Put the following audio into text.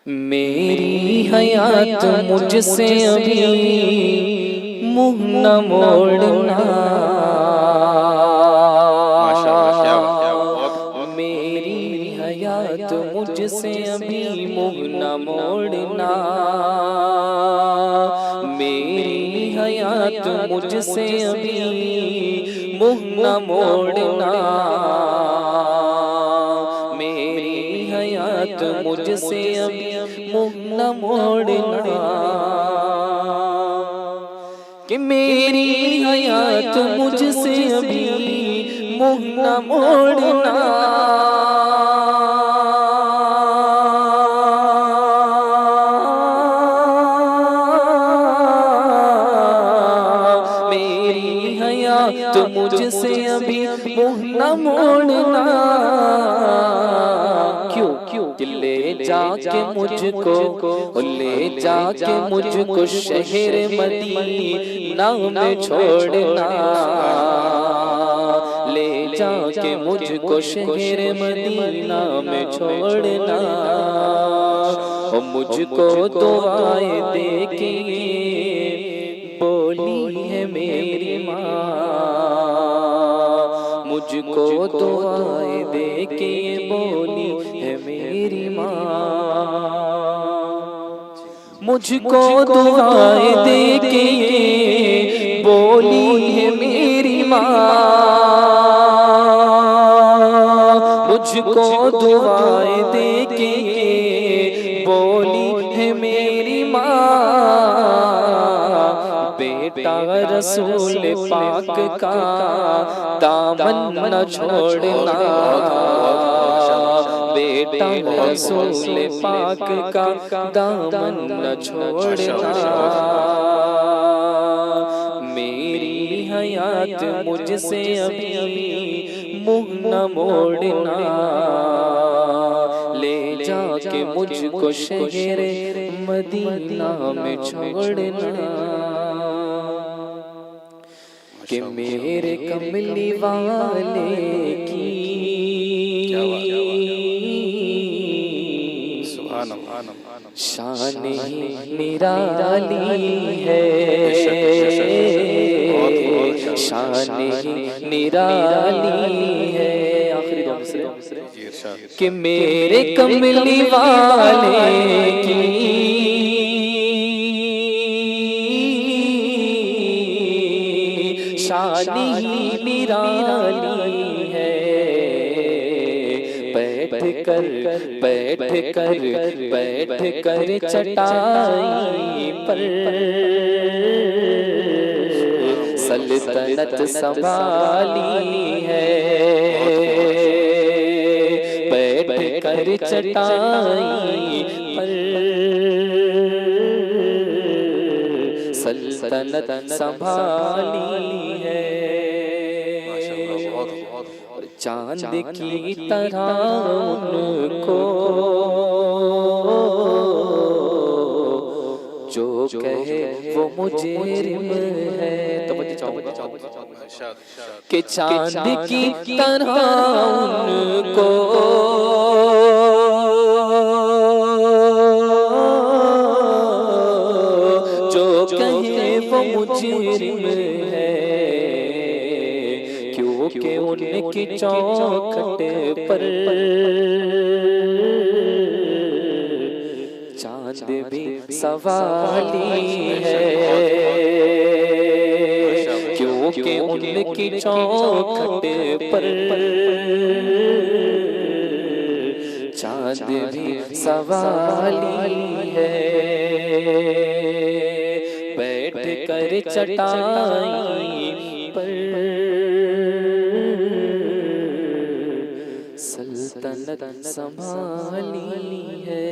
मेरी हयात मुझसे अभी मुँह न मोड़ना। मेरी हयात मुझसे अभी मुँह न मोड़ना। मेरी हयात मुझसे अभी मुँह न मोड़ना। मेरी हयात मुझसे अभी मुँह न मोड़ना। कि मेरी हयात मुझसे अभी मुँह न मोड़ना। मेरी हयात मुझसे अभी मुँह न मोड़ना। क्यों ले जाके मुझको, ले जाके मुझको शहर मदीना में छोड़ना। ले जाके मुझको शहर मदीना में छोड़ना। और मुझको दुआएं देके बोली है मेरी माँ। मुझको दुआएं देके बोली है मेरी माँ। मुझको दुआएं देके बोली है मेरी माँ। मुझको दुआएं देके बोली है मेरी माँ। बेटा रसूल पाक का दामन न छोड़ना। बेटा रसूल पाक का दामन न छोड़ना। मेरी हयात मुझसे अभी मुँह न मोड़ना। ले जाके मुझको शहर मदीना में छोड़ना। कि मेरे कमली वाले की शान ही निराली है। शान ही निराली है। आखिरी दो मिसरे। कि मेरे कमली वाले की शान ही निराली है। बैठ कर चटाई पर सल्तनत संभाली है। बैठ कर चटाई पर सल्तनत संभाली है। चांद की तरह उनको जो कहे वो मुजरिम है। तो कि चांद की तरह उनको जो कहे वो मुजरिम है। क्योंकि उनकी चौखट पर चांद भी सवाली है। क्योंकि उनकी चौखट पर चांद भी सवाली है। बैठ कर चटाई पर सल्तनत संभाली है।